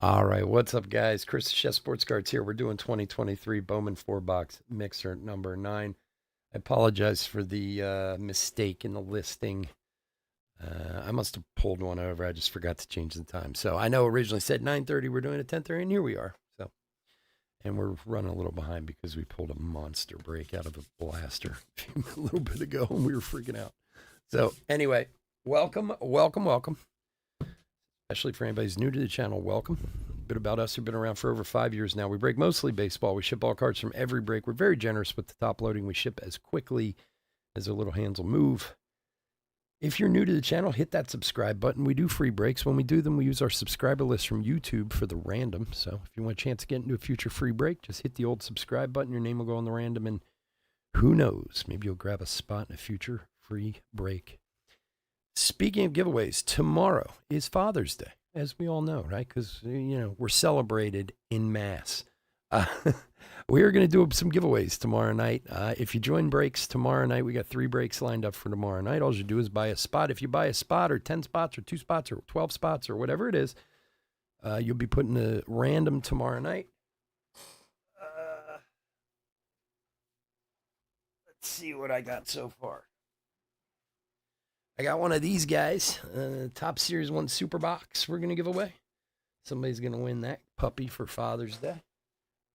All right, what's up, guys? Chris Chef Sports Cards here. We're doing 2023 Bowman 4-box mixer number 9. I apologize for the mistake in the listing. I must have pulled one over. I just forgot to change the time. So I know originally said 9:30. We're doing it 10:30, and here we are. So, and we're running a little behind because we pulled a monster break out of a blaster a little bit ago, and we were freaking out. So anyway, welcome. Especially for anybody who's new to the channel, welcome. A bit about us. We've been around for over 5 years now. We break mostly baseball. We ship all cards from every break. We're very generous with the top loading. We ship as quickly as our little hands will move. If you're new to the channel, hit that subscribe button. We do free breaks. When we do them, we use our subscriber list from YouTube for the random. So if you want a chance to get into a future free break, just hit the old subscribe button. Your name will go on the random, and who knows, maybe you'll grab a spot in a future free break. Speaking of giveaways, tomorrow is Father's Day, as we all know, right? Because, we're celebrated in mass. We are going to do some giveaways tomorrow night. If you join breaks tomorrow night, we got 3 breaks lined up for tomorrow night. All you do is buy a spot. If you buy a spot or 10 spots or 2 spots or 12 spots or whatever it is, you'll be putting a random tomorrow night. Let's see what I got so far. I got one of these guys, Top Series 1 Super Box we're going to give away. Somebody's going to win that puppy for Father's Day.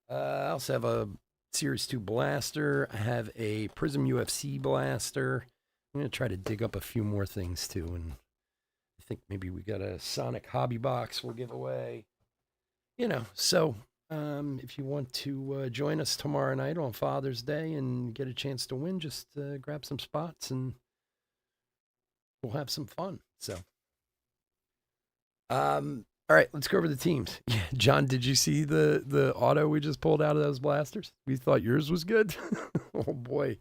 I also have a Series 2 blaster. I have a Prism UFC blaster. I'm going to try to dig up a few more things, too. And I think maybe we got a Sonic Hobby Box we'll give away. So if you want to join us tomorrow night on Father's Day and get a chance to win, just grab some spots and we'll have some fun. So, all right, let's go over the teams. Yeah, John, did you see the auto we just pulled out of those blasters? We thought yours was good. Oh boy.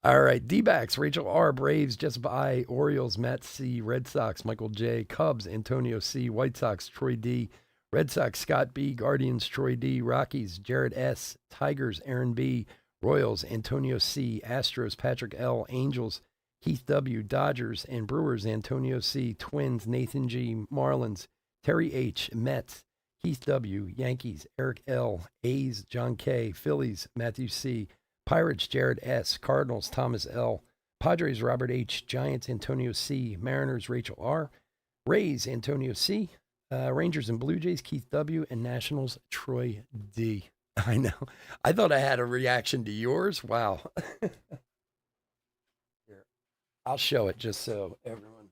All right, D-backs, Rachel R, Braves, Jessica I, Orioles, Matt C, Red Sox, Michael J, Cubs, Antonio C, White Sox, Troy D, Red Sox, Scott B, Guardians, Troy D, Rockies, Jared S, Tigers, Aaron B, Royals, Antonio C, Astros, Patrick L, Angels, Keith W, Dodgers and Brewers, Antonio C, Twins, Nathan G, Marlins, Terry H, Mets, Keith W, Yankees, Eric L, A's, John K, Phillies, Matthew C, Pirates, Jared S, Cardinals, Thomas L, Padres, Robert H, Giants, Antonio C, Mariners, Rachel R, Rays, Antonio C, Rangers and Blue Jays, Keith W, and Nationals, Troy D. I know. I thought I had a reaction to yours. Wow. I'll show it just so everyone.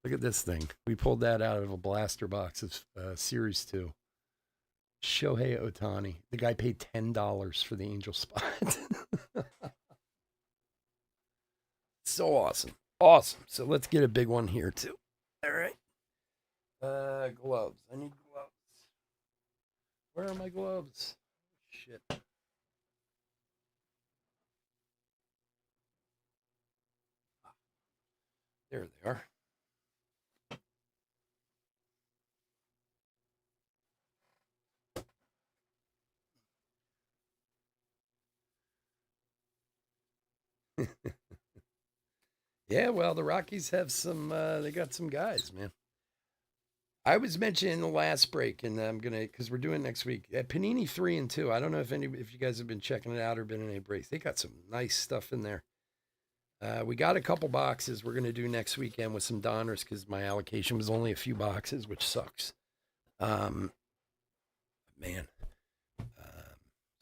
Look at this thing. We pulled that out of a blaster box of Series 2. Shohei Ohtani. The guy paid $10 for the Angel spot. So awesome. Awesome. So let's get a big one here, too. All right. Gloves. I need gloves. Where are my gloves? Shit. There they are. Yeah, well, the Rockies have some, they got some guys, man. I was mentioning the last break, and I'm going to, because we're doing it next week, at Panini 3 and 2. I don't know if you guys have been checking it out or been in any breaks. They got some nice stuff in there. We got a couple boxes we're going to do next weekend with some Donners because my allocation was only a few boxes, which sucks. Man,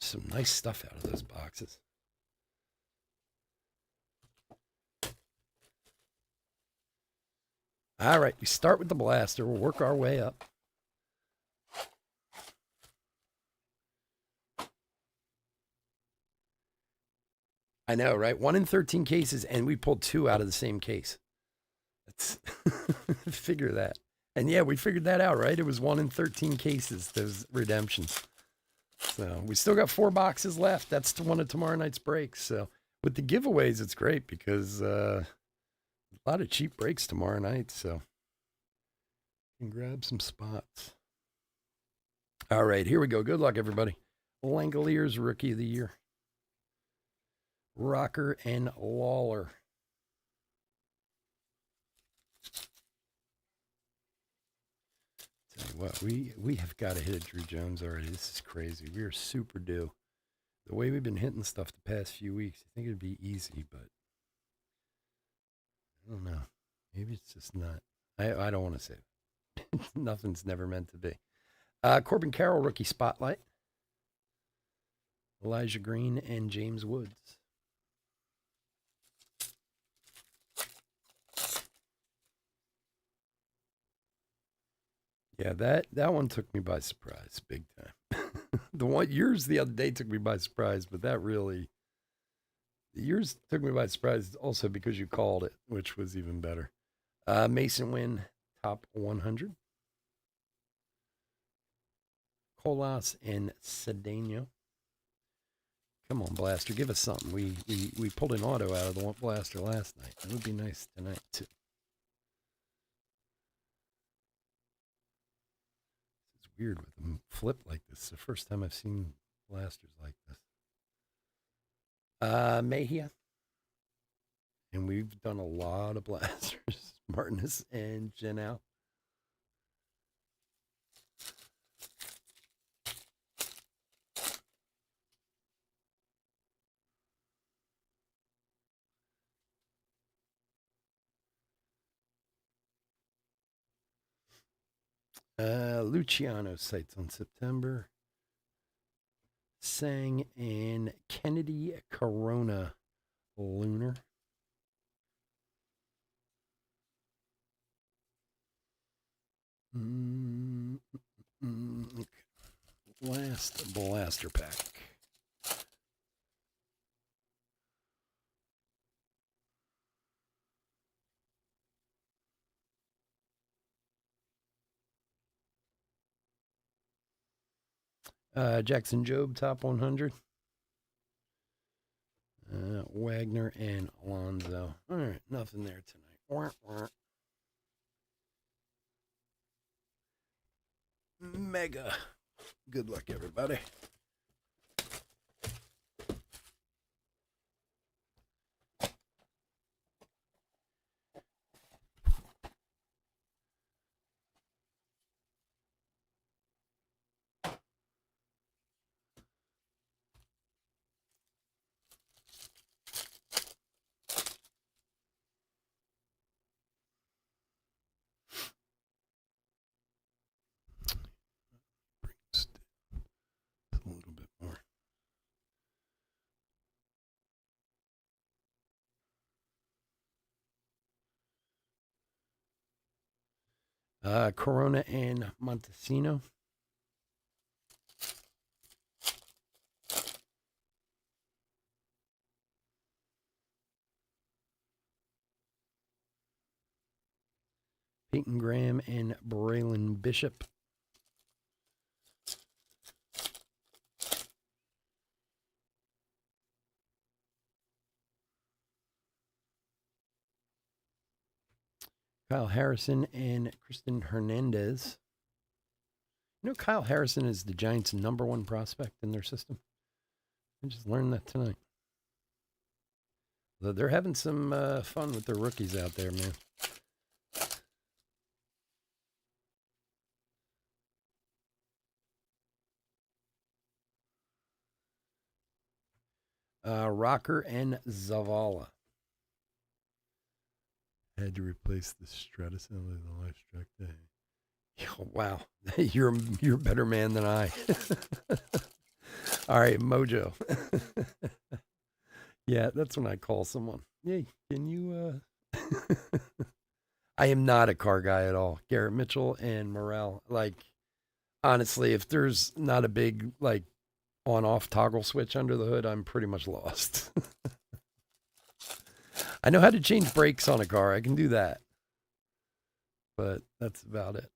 some nice stuff out of those boxes. All right, we start with the blaster. We'll work our way up. I know, right? 1 in 13 cases, and we pulled 2 out of the same case. Let's figure that. And yeah, we figured that out, right? It was 1 in 13 cases, those redemptions. So we still got 4 boxes left. That's one of tomorrow night's breaks. So with the giveaways, it's great because a lot of cheap breaks tomorrow night. So you can grab some spots. All right, here we go. Good luck, everybody. Langoliers Rookie of the Year. Rocker and Lawler. what, we have got to hit Drew Jones already. This is crazy. We are super due. The way we've been hitting stuff the past few weeks, I think it'd be easy, but I don't know. Maybe it's just not. I don't want to say it. Nothing's never meant to be. Corbin Carroll, rookie spotlight. Elijah Green and James Woods. Yeah, that one took me by surprise, big time. Yours the other day took me by surprise, but yours took me by surprise also because you called it, which was even better. Mason Wynn, top 100. Colas and Cedeno. Come on, Blaster, give us something. We pulled an auto out of the Blaster last night. That would be nice tonight, too. It's weird with them flip like this. It's the first time I've seen Blasters like this. Mejia. And we've done a lot of Blasters. Martinez and Janelle. Luciano sights on September. Sang and Kennedy Corona Lunar. Last Blaster pack. Jackson Jobe, top 100. Wagner and Alonzo. All right, nothing there tonight. Mega. Good luck, everybody. A little bit more. Corona and Montesino. Peyton Graham and Braylon Bishop. Kyle Harrison and Kristen Hernandez. You know, Kyle Harrison is the Giants' #1 prospect in their system. I just learned that tonight. They're having some fun with their rookies out there, man. Rocker and Zavala. Had to replace the Stratus in the life track day. Wow, you're a better man than I. All right, Mojo. Yeah, that's when I call someone. Hey, can you? I am not a car guy at all. Garrett Mitchell and Morel. Like, honestly, if there's not a big like on-off toggle switch under the hood, I'm pretty much lost. I know how to change brakes on a car. I can do that. But that's about it.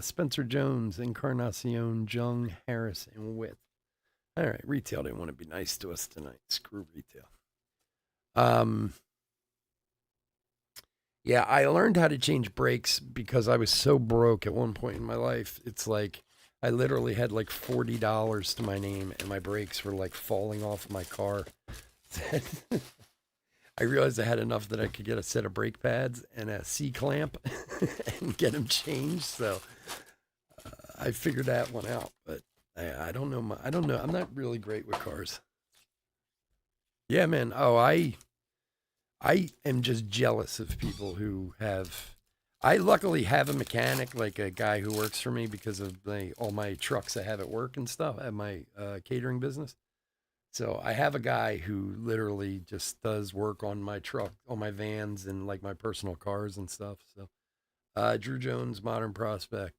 Spencer Jones, Encarnacion, Jung, Harris, and Witt. All right, retail didn't want to be nice to us tonight. Screw retail. Yeah, I learned how to change brakes because I was so broke at one point in my life. It's like I literally had like $40 to my name and my brakes were like falling off my car. I realized I had enough that I could get a set of brake pads and a C-clamp and get them changed. So I figured that one out, but I don't know. I don't know. I'm not really great with cars. Yeah, man. Oh, I am just jealous of people who have. I luckily have a mechanic, like a guy who works for me because of all my trucks I have at work and stuff at my catering business. So I have a guy who literally just does work on my truck, on my vans, and like my personal cars and stuff. So Drew Jones, Modern Prospect,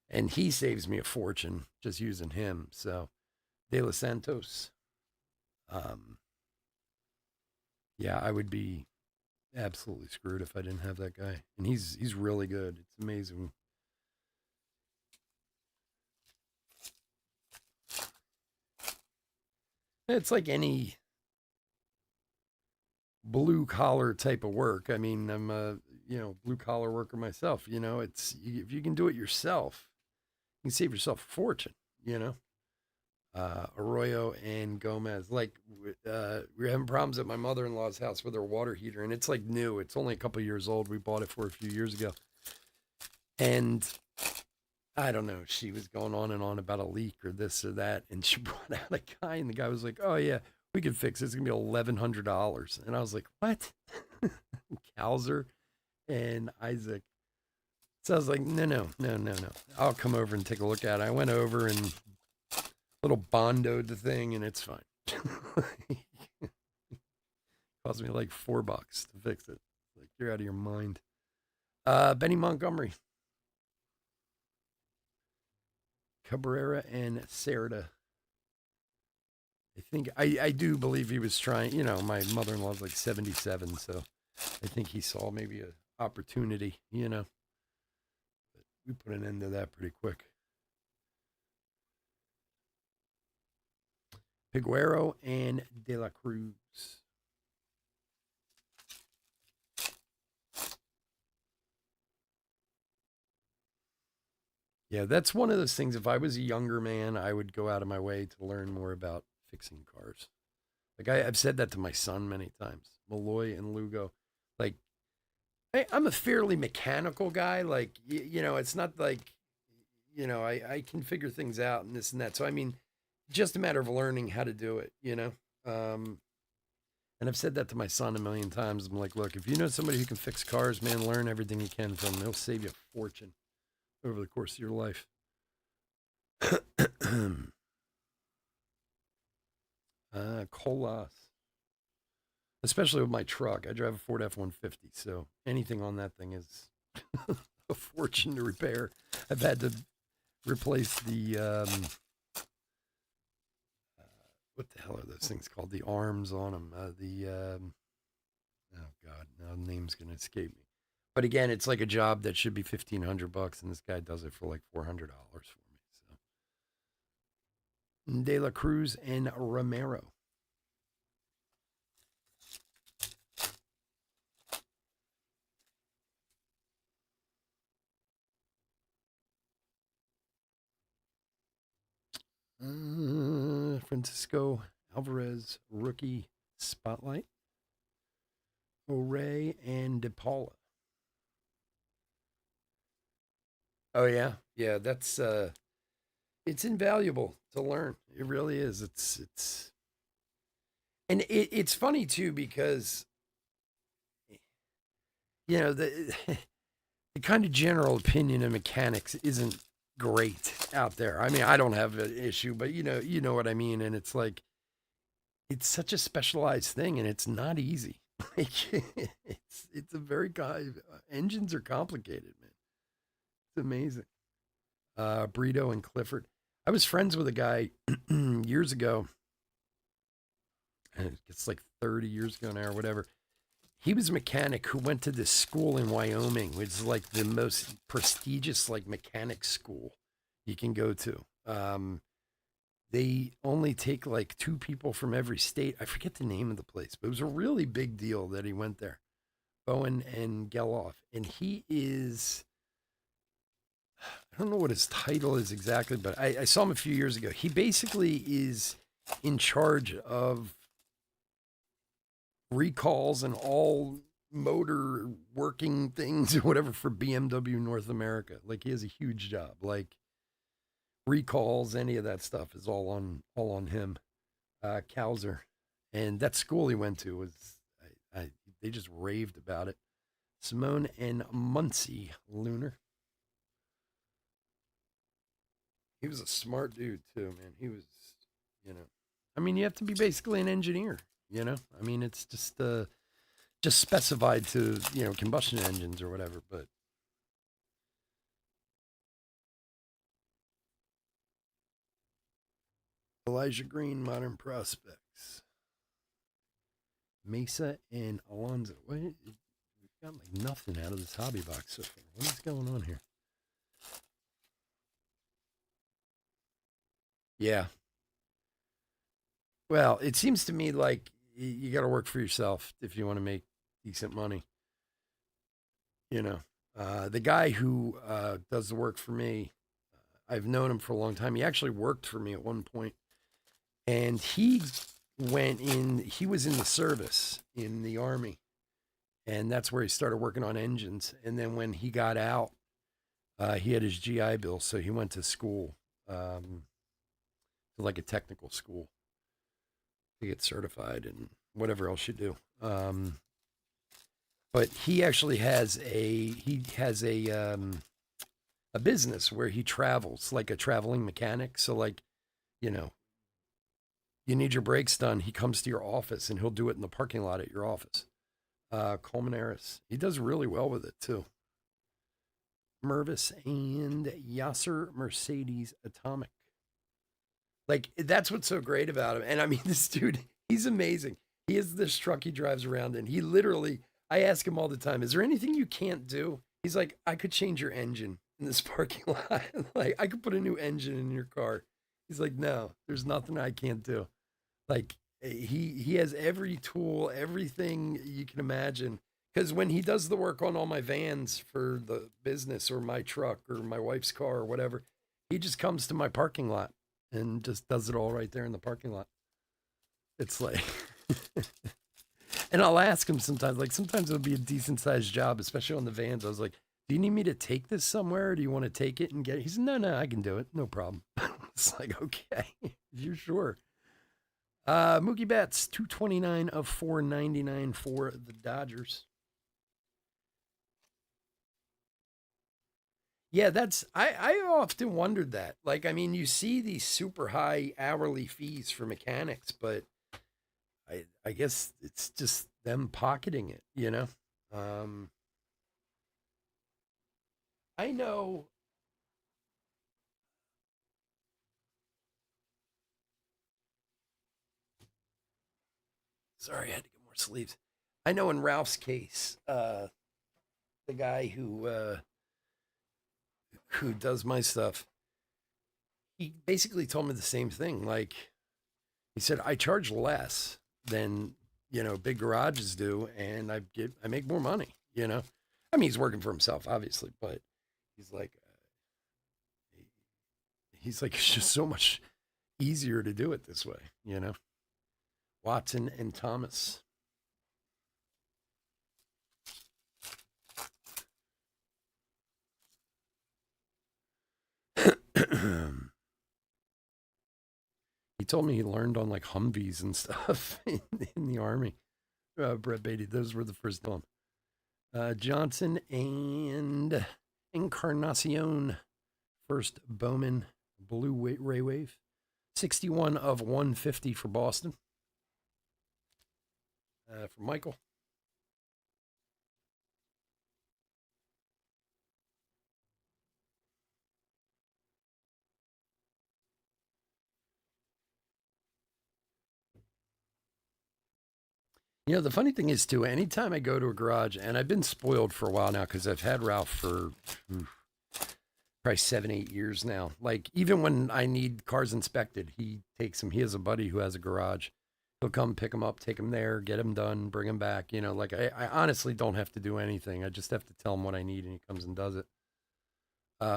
and he saves me a fortune just using him. So De Los Santos, um, yeah, I would be absolutely screwed if I didn't have that guy. And he's really good. It's amazing. It's like any blue collar type of work. I mean, I'm a blue collar worker myself. It's if you can do it yourself, you can save yourself a fortune. You know, Arroyo and Gomez. Like we were having problems at my mother in law's house with her water heater, and it's like new. It's only a couple years old. We bought it for a few years ago, and I don't know. She was going on and on about a leak or this or that, and she brought out a guy, and the guy was like, "Oh yeah, we can fix it. It's gonna be $1,100." And I was like, "What?" Calzer and Isaac. So I was like, "No, no, no, no, no. I'll come over and take a look at it." I went over and little bondoed the thing, and it's fine. Cost me like $4 to fix it. Like you're out of your mind. Benny Montgomery, Cabrera, and Cerda. I do believe he was trying. My mother-in-law's like 77, so I think he saw maybe a opportunity. But we put an end to that pretty quick. Piguero and De La Cruz. Yeah, that's one of those things. If I was a younger man, I would go out of my way to learn more about fixing cars. Like I've said that to my son many times, Malloy and Lugo. Like I'm a fairly mechanical guy. Like it's not like I can figure things out and this and that. So I mean, just a matter of learning how to do it. And I've said that to my son a million times. I'm like, look, if you know somebody who can fix cars, man, learn everything you can from them. He'll save you a fortune over the course of your life. Colas, especially with my truck. I drive a Ford F-150, so anything on that thing is a fortune to repair. I've had to replace the what the hell are those things called? The arms on them. Oh God, now the name's gonna escape me. But again, it's like a job that should be $1,500, and this guy does it for like $400 for me. So De La Cruz and Romero. Francisco Alvarez, rookie spotlight. O'Ray and DePaula. Oh yeah, yeah. That's it's invaluable to learn. It really is. And it's funny too because the the kind of general opinion of mechanics isn't great out there. I mean, I don't have an issue, but you know what I mean. And it's like it's such a specialized thing, and it's not easy. Like it's a very engines are complicated, man. It's amazing. Brito and Clifford. I was friends with a guy years ago. It's like 30 years ago now or whatever. He was a mechanic who went to this school in Wyoming, which is like the most prestigious like mechanic school you can go to. They only take like two people from every state. I forget the name of the place, but it was a really big deal that he went there. Bowen and Geloff. And he is, I don't know what his title is exactly, but I saw him a few years ago. He basically is in charge of recalls and all motor working things or whatever for BMW North America. Like he has a huge job. Like recalls, any of that stuff is all on him. Kauser, and that school he went to was they just raved about it. Simone and Muncie Lunar. He was a smart dude too, man. He was, you know, I mean, you have to be basically an engineer. I mean, it's just specified to combustion engines or whatever. But Elijah Green, Modern Prospects, Mesa and Alonzo. We've got like nothing out of this hobby box so far. What is going on here? Yeah. Well, it seems to me like you got to work for yourself if you want to make decent money. You know, the guy who does the work for me, I've known him for a long time. He actually worked for me at one point, and he went in. He was in the service in the army, and that's where he started working on engines. And then when he got out, he had his GI Bill, so he went to school, to like a technical school to get certified and whatever else you do. But he actually has a business where he travels like a traveling mechanic. So like, you know, you need your brakes done, he comes to your office and he'll do it in the parking lot at your office. Colmenares. He does really well with it too. Mervis and Yasser Mercedes Atomic. Like that's what's so great about him. And I mean, this dude, he's amazing. He has this truck he drives around in. He literally, I ask him all the time, is there anything you can't do? He's like, I could change your engine in this parking lot. Like, I could put a new engine in your car. He's like, no, there's nothing I can't do. Like, he has every tool, everything you can imagine. Because when he does the work on all my vans for the business or my truck or my wife's car or whatever, he just comes to my parking lot and just does it all right there in the parking lot. It's like, and I'll ask him sometimes, like sometimes it'll be a decent sized job, especially on the vans. I was like, do you need me to take this somewhere? Or do you want to take it and get it? He said, no, I can do it. No problem. It's like, okay, you're sure. Mookie Betts, 229 of 499 for the Dodgers. Yeah, I often wondered that. Like, I mean, you see these super high hourly fees for mechanics, but I guess it's just them pocketing it. Um, I know. Sorry, I had to get more sleeves. I know in Ralph's case, the guy who does my stuff, he basically told me the same thing. Like he said, I charge less than big garages do, and I make more money. I mean, he's working for himself, obviously, but he's like, it's just so much easier to do it this way. Watson and Thomas. He told me he learned on like Humvees and stuff in the army. Brett Beatty, those were the first one. Johnson and Encarnacion, first Bowman Blue Ray Wave. 61 of 150 for Boston. For Michael. The funny thing is, too, anytime I go to a garage, and I've been spoiled for a while now because I've had Ralph for probably 7, 8 years now. Like, even when I need cars inspected, he takes them. He has a buddy who has a garage. He'll come pick them up, take them there, get them done, bring them back. Like I honestly don't have to do anything. I just have to tell him what I need, and he comes and does it.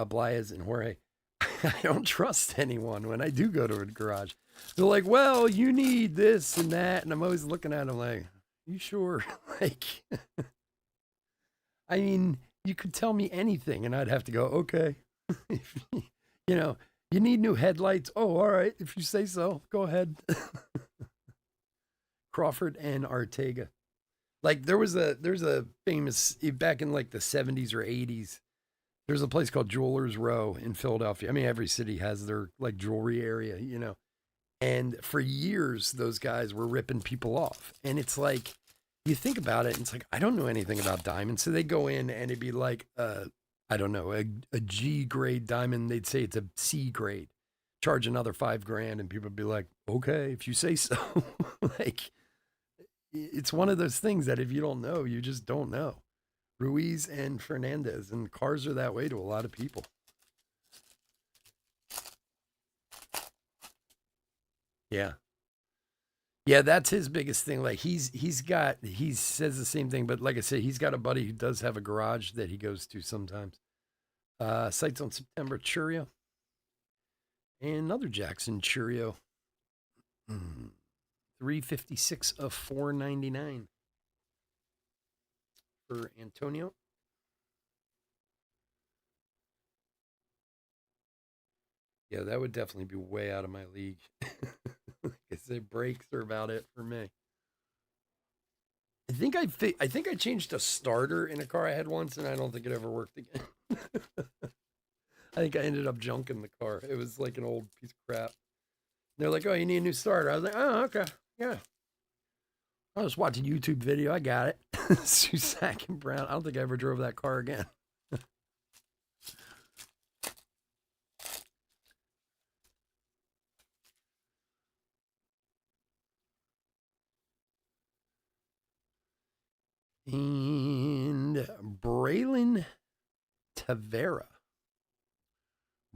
Blyes and Jorge. I don't trust anyone when I do go to a garage. They're like, well, you need this and that. And I'm always looking at them like, you sure? Like, I mean, you could tell me anything and I'd have to go, okay. you know, You need new headlights. Oh, all right. If you say so, go ahead. Crawford and Ortega. Like there's a famous back in like the 70s or 80s. There's a place called Jewelers Row in Philadelphia. I mean, every city has their like jewelry area, you know. And for years, those guys were ripping people off. And it's like, you think about it, and it's like, I don't know anything about diamonds. So they go in and it'd be like, I don't know, a G grade diamond. They'd say it's a C grade, charge another $5,000. And people would be like, okay, if you say so. Like, it's one of those things that if you don't know, you just don't know. Ruiz and Fernandez, and cars are that way to a lot of people. Yeah. Yeah, that's his biggest thing. Like he says the same thing, but like I said, he's got a buddy who does have a garage that he goes to sometimes. Sights on September Churio. And another Jackson Churio. 356 of 499 for Antonio. Yeah, that would definitely be way out of my league. Like I say, brakes are about it for me. I think I changed a starter in a car I had once, and I don't think it ever worked again. I think I ended up junking the car. It was like an old piece of crap. They're like, "Oh, you need a new starter." I was like, "Oh, okay, yeah." I was watching a YouTube video. I got it. Susak and Brown. I don't think I ever drove that car again. And Braylon Tavera.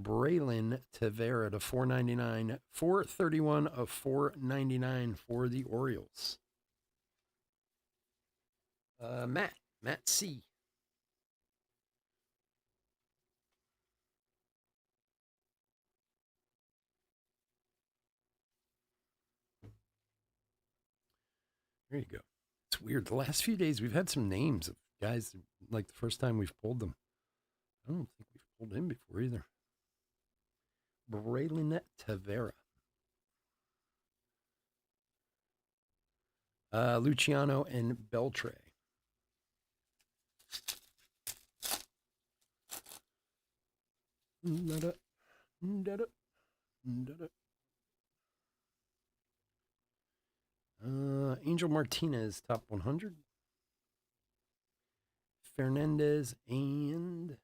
Braylon Tavera to 499, 431 of 499 for the Orioles. Matt C. There you go. It's weird. The last few days we've had some names of guys like the first time we've pulled them. I don't think we've pulled him before either. Braylon Tavera. Luciano and Beltre. Angel Martinez, top 100. Fernandez and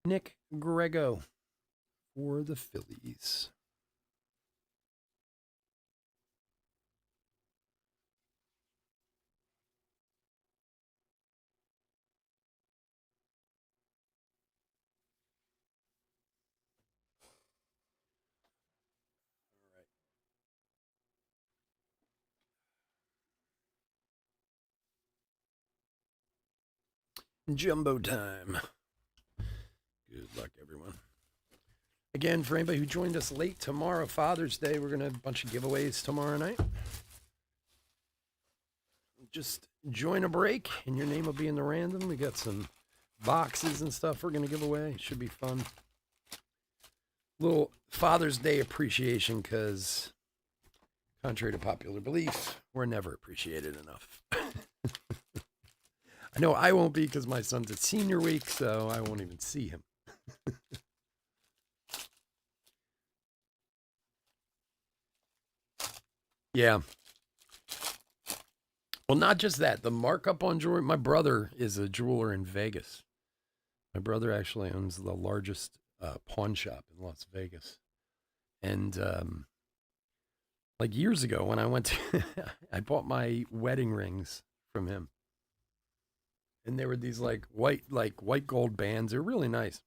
Nick Grego for the Phillies. Jumbo time. Good luck, everyone. Again, for anybody who joined us late tomorrow, Father's Day, we're going to have a bunch of giveaways tomorrow night. Just join a break, and your name will be in the random. We got some boxes and stuff we're going to give away. Should be fun. Little Father's Day appreciation, because contrary to popular belief, we're never appreciated enough. I know I won't be because my son's at senior week, so I won't even see him. Yeah. Well, not just that. The markup on jewelry. My brother is a jeweler in Vegas. My brother actually owns the largest pawn shop in Las Vegas. And like years ago when I went to, I bought my wedding rings from him. And there were these like white gold bands. They're really nice.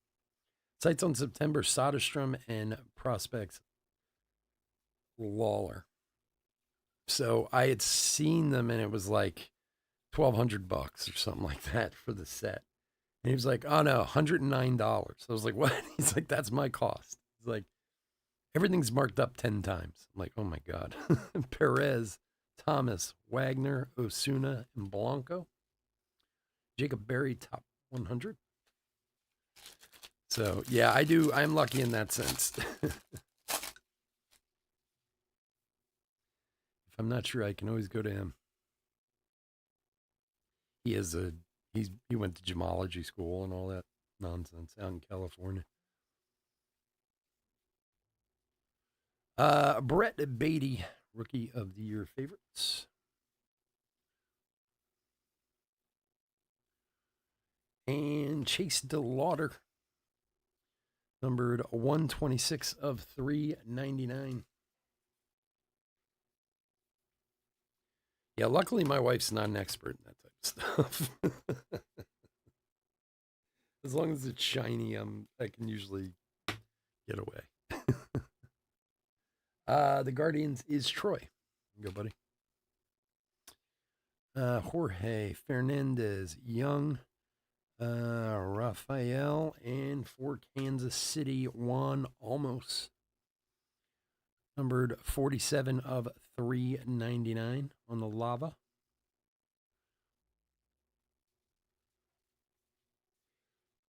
Sights on September, Soderstrom and Prospects Lawler. So I had seen them and it was like $1,200 or something like that for the set. And he was like, "Oh no, $109." I was like, "What?" He's like, "That's my cost." He's like, "Everything's marked up 10 times." I'm like, "Oh my God." Perez, Thomas, Wagner, Osuna, and Blanco. Jacob Berry, top 100. So, yeah, I do. I'm lucky in that sense. If I'm not sure, I can always go to him. He has a he went to gemology school and all that nonsense out in California. Brett Beatty, rookie of the year favorites. And Chase DeLauder, numbered 126 of 399. Yeah, luckily my wife's not an expert in that type of stuff. As long as it's shiny, I can usually get away. The Guardians is Troy. Go, buddy. Jorge Fernandez, Young, Rafael, and for Kansas City, Juan Almos. Numbered 47 of 399 on the lava.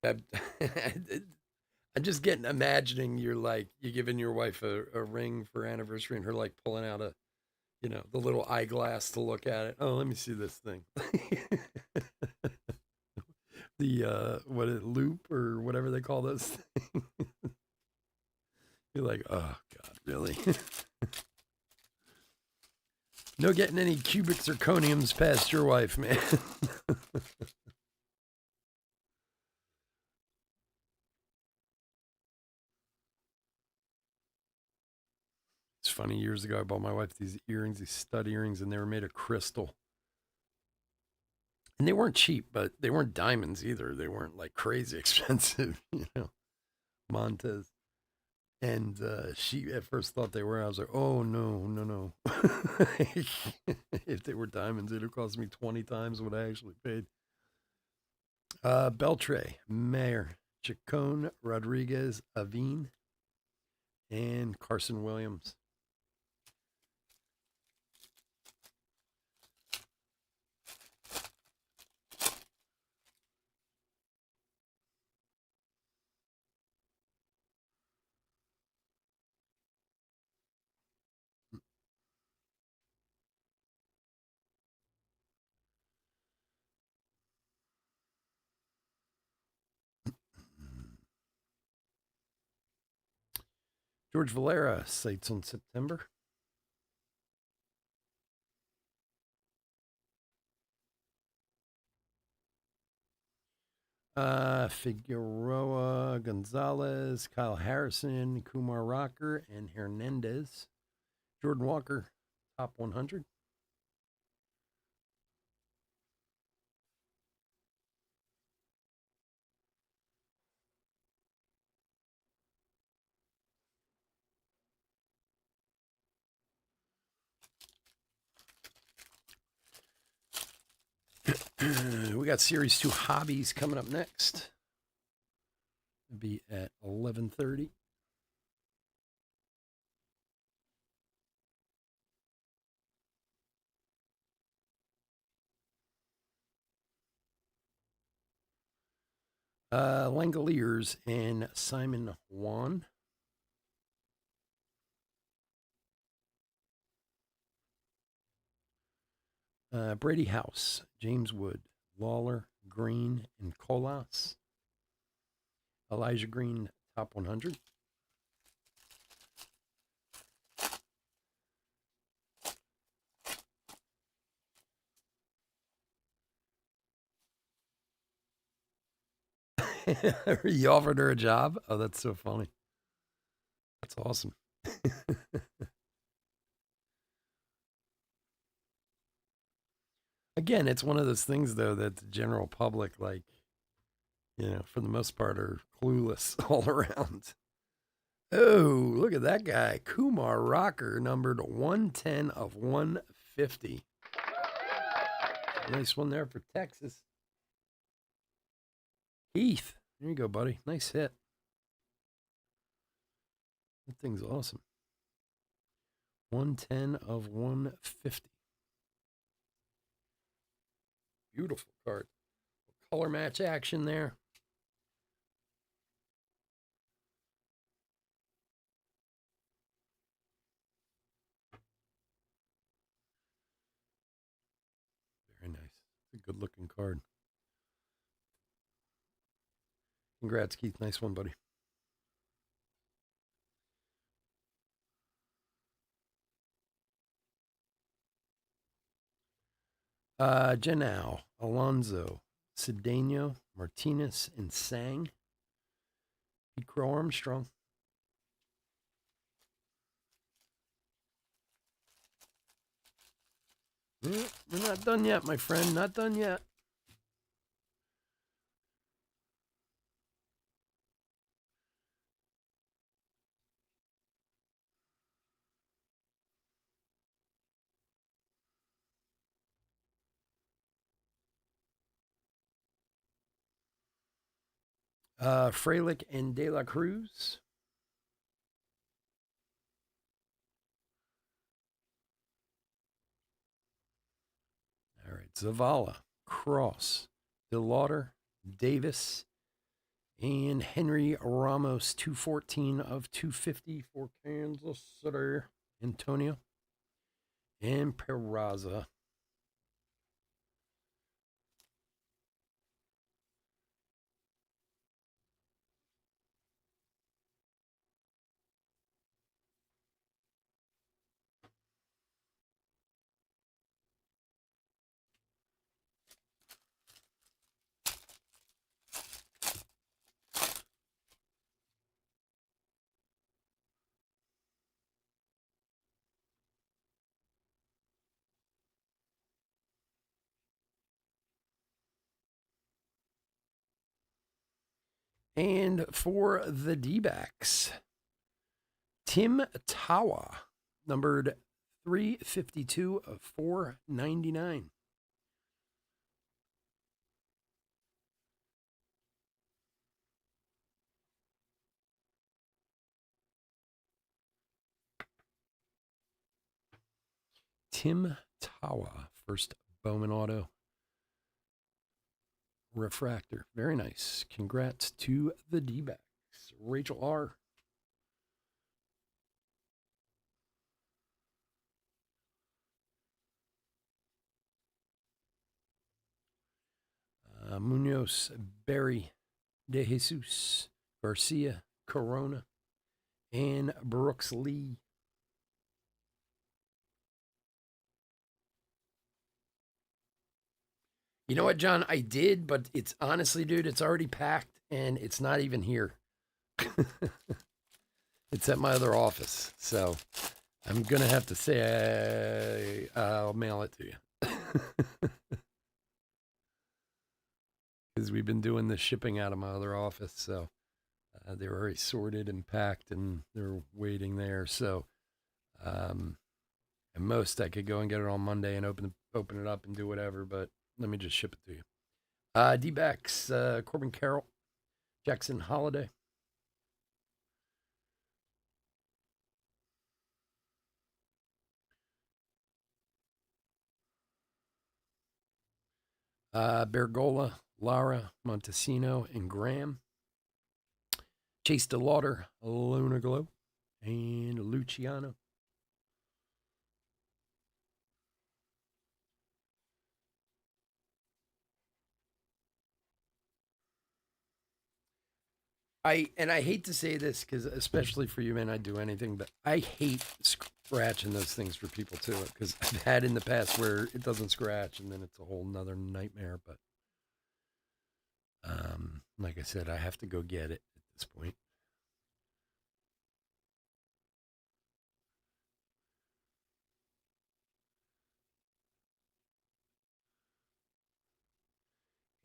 I'm just imagining you're giving your wife a ring for anniversary and her like pulling out the little eyeglass to look at it. Oh, let me see this thing. The loop or whatever they call those things. You're like, oh God, really? No getting any cubic zirconiums past your wife, man. It's funny, years ago I bought my wife these earrings, these stud earrings, and they were made of crystal. And they weren't cheap, but they weren't diamonds either. They weren't like crazy expensive, Montez. And she at first thought they were. I was like, oh, no. If they were diamonds, it would have cost me 20 times what I actually paid. Beltre, Mayer, Chacon, Rodriguez, Avine, and Carson Williams. George Valera, sights on September. Figueroa, Gonzalez, Kyle Harrison, Kumar Rocker, and Hernandez. Jordan Walker, top 100. We got Series 2 Hobbies coming up next. It'll be at 11:30. Langoliers and Simon Juan. Brady House, James Wood, Lawler, Green, and Colas. Elijah Green, top 100. You offered her a job? Oh, that's so funny. That's awesome. Again, it's one of those things, though, that the general public, for the most part, are clueless all around. Oh, look at that guy. Kumar Rocker, numbered 110 of 150. Nice one there for Texas. Heath, there you go, buddy. Nice hit. That thing's awesome. 110 of 150. Beautiful card. Color match action there. card. Congrats, Keith. Nice one, buddy. Janau, Alonzo, Cedeno, Martinez, and Sang. Pete Crow Armstrong. We're not done yet, my friend. Not done yet. Frelick and De La Cruz. All right. Zavala, Cross, DeLauder, Davis, and Henry Ramos, 214 of 250 for Kansas City. Antonio and Peraza. And for the D-backs, Tim Tawa, numbered 352 of 499. Tim Tawa, first Bowman auto. Refractor. Very nice. Congrats to the D-backs. Rachel R. Munoz, Berry, De Jesus, Garcia, Corona, and Brooks Lee. You know what, John? I did, but it's honestly, dude, it's already packed and it's not even here. It's at my other office. So I'm going to have to say I'll mail it to you. Because we've been doing the shipping out of my other office. So they were already sorted and packed and they're waiting there. So at most I could go and get it on Monday and open it up and do whatever. But let me just ship it to you. D-backs, Corbin Carroll, Jackson Holiday. Bergola, Lara, Montesino, and Graham. Chase DeLauder, Luna Glow, and Luciano. I hate to say this because especially for you, man, I'd do anything, but I hate scratching those things for people too because I've had in the past where it doesn't scratch and then it's a whole nother nightmare. But like I said, I have to go get it at this point.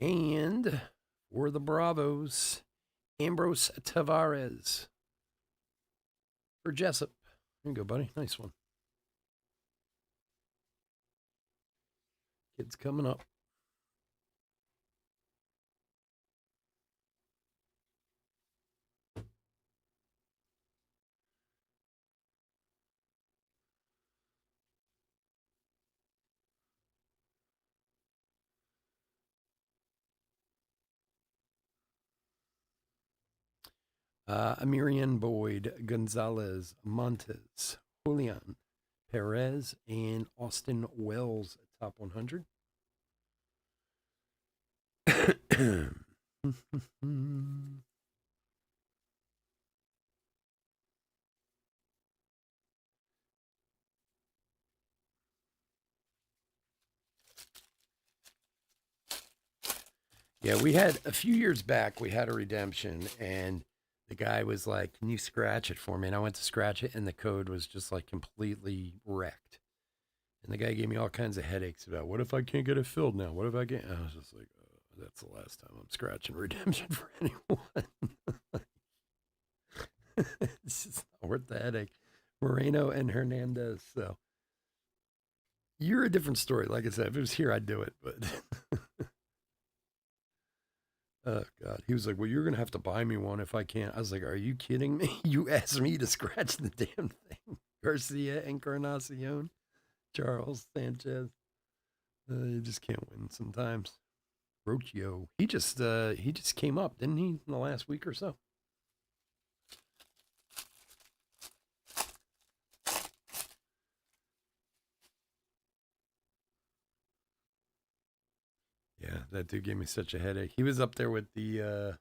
And for the Bravos, Ambrose Tavares for Jessup. There you go, buddy. Nice one. Kids coming up. Amirian Boyd, Gonzalez, Montes, Julian, Perez, and Austin Wells at top 100. Yeah, we had a few years back, we had a redemption, and the guy was like, "Can you scratch it for me?" And I went to scratch it, and the code was just like completely wrecked. And the guy gave me all kinds of headaches about what if I can't get it filled now? What if I can't? I was just like, oh, that's the last time I'm scratching redemption for anyone. It's just not worth the headache. Moreno and Hernandez. So you're a different story. Like I said, if it was here, I'd do it. But oh God, he was like, "Well, you're gonna have to buy me one if I can't." I was like, "Are you kidding me? You asked me to scratch the damn thing." Garcia, Encarnacion, Charles Sanchez. You just can't win sometimes. Rocio. He just came up, didn't he, in the last week or so? Yeah, that dude gave me such a headache. He was up there with the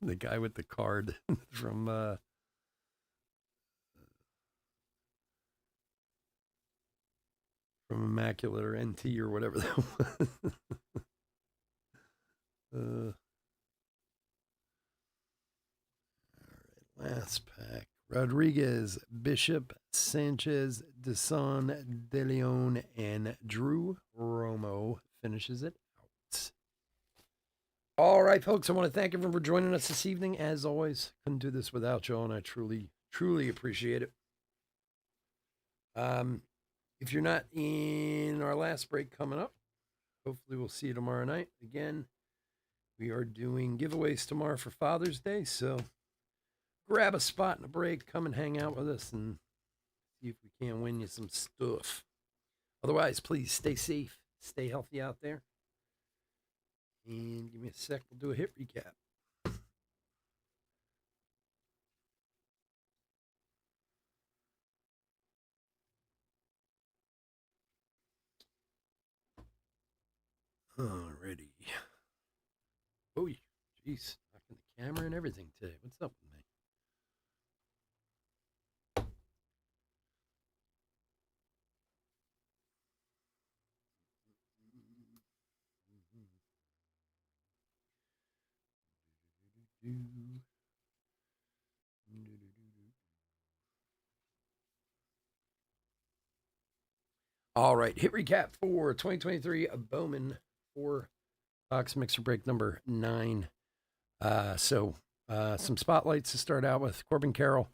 the guy with the card from Immaculate or NT or whatever that was. All right, last pack. Rodriguez, Bishop, Sanchez, Deson, De Leon, and Drew Romo finishes it out. All right, folks, I want to thank everyone for joining us this evening. As always, couldn't do this without you, and I truly, truly appreciate it. If you're not in our last break coming up, hopefully we'll see you tomorrow night. Again, we are doing giveaways tomorrow for Father's Day, so grab a spot in a break, come and hang out with us, and see if we can win you some stuff. Otherwise, please stay safe, stay healthy out there. And give me a sec, we'll do a hit recap. Alrighty. Oh, jeez, knocking the camera and everything today. What's up with me? All right, hit recap for 2023 Bowman 4 box mixer break number 9. Some spotlights to start out with: Corbin Carroll,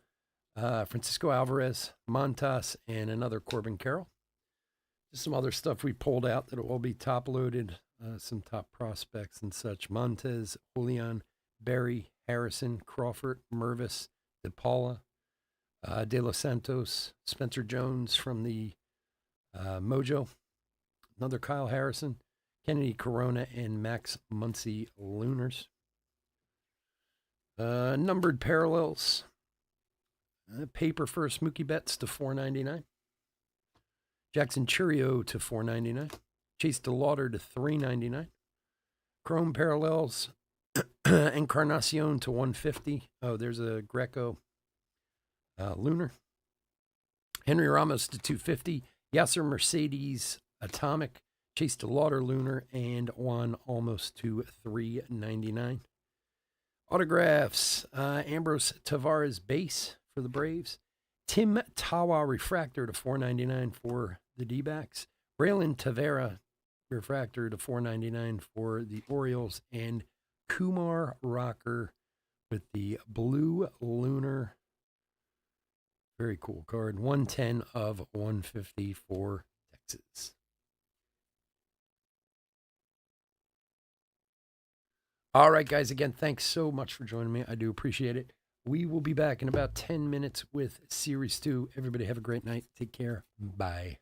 Francisco Alvarez, Montas, and another Corbin Carroll. Just some other stuff we pulled out that will be top loaded. Some top prospects and such: Montez, Julian, Berry, Harrison, Crawford, Mervis, DePaula, De Los Santos, Spencer Jones from the Mojo, another Kyle Harrison, Kennedy Corona, and Max Muncy Lunars. Numbered parallels. Paper first Mookie Betts to $4.99. Jackson Churio to $4.99. Chase DeLauder to $3.99. Chrome parallels. Encarnacion to $150. Oh, there's a Greco Lunar. Henry Ramos to $250. Yasser Mercedes Atomic. Chase DeLauder Lunar, and Juan almost to $3.99. Autographs: Ambrose Tavares base for the Braves. Tim Tawa refractor to $4.99 for the D-backs. Braylon Tavera refractor to $4.99 for the Orioles. And Kumar Rocker with the blue lunar. Very cool card. 110 of 150 for Texas. All right, guys. Again, thanks so much for joining me. I do appreciate it. We will be back in about 10 minutes with Series 2. Everybody have a great night. Take care. Bye.